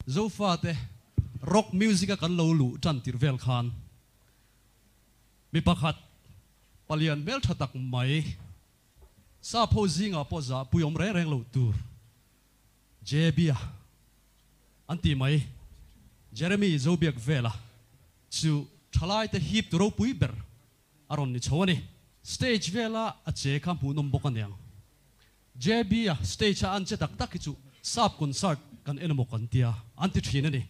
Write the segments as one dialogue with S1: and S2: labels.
S1: Zofate rock music kan lo lu chan tirvel khan mi pakhat palian mel thatak mai sa pozinga poza puyom reng lo tur jebia anti mai Jeremy zobiak vela chu thalai te hip turo pui ber aron ni chawani stage vela a che kham pu nom bokaniang jebia stage an che tak tak chu sap concert kan enamo kan tia anti thina ni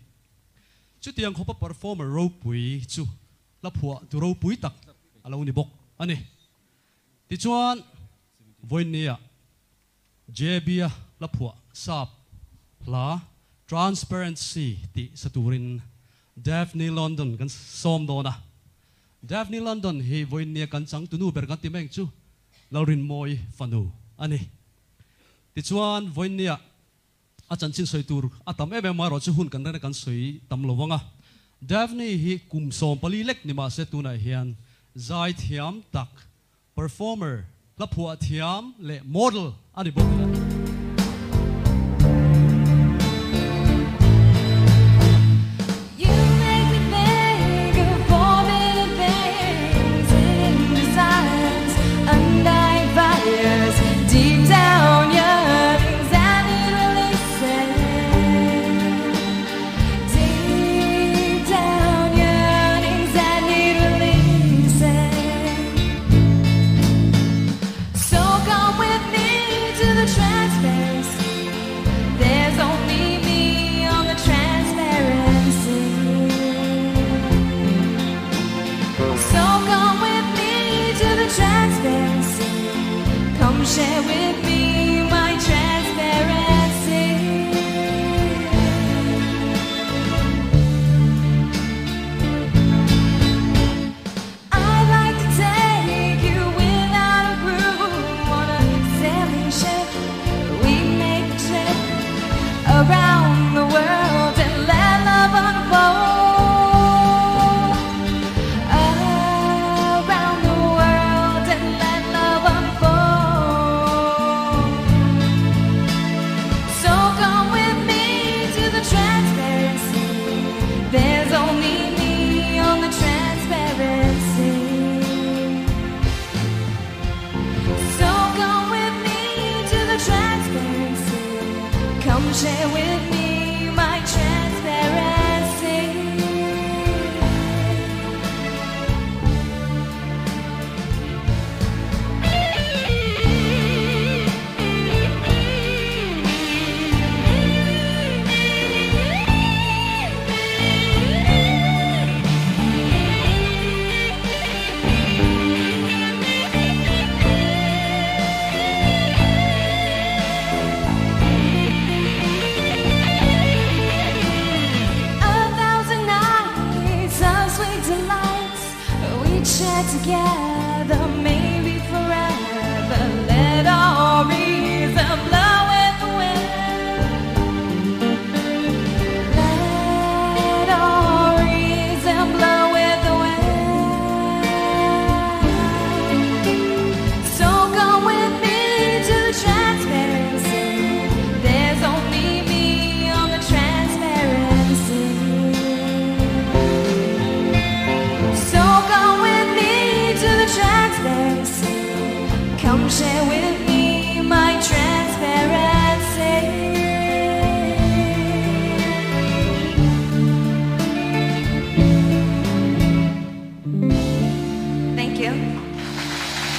S1: chu tiang khopa performer ro pui chu la phua tu ro pui tak alo ni bok ani ti chuan voinia jebia la phua sap la transparency ti saturin Daphne London kan som dona Daphne London hi voinia kan chang tunu ber kan ti meng chu laurin moi fanu ani ti chuan voinia achan chin soi tur atam ebe ma ro chu hun kan kan soi tam lowanga Daphne hi kum som pali lek ni ma se tu na hian zai thiam tak performer la phua thiam le model ani bok
S2: Share with me my transparency. I'd like to take you without a room on a sailing ship. We make a trip around the world and let love unfold. Share with me my transparency. Together, maybe forever. Let our reason blow with the wind. Let our reason blow with the wind. So come with me to the transparency. There's only me on the transparency. So come with me to the transparency. Come share with me my transparency. Thank you.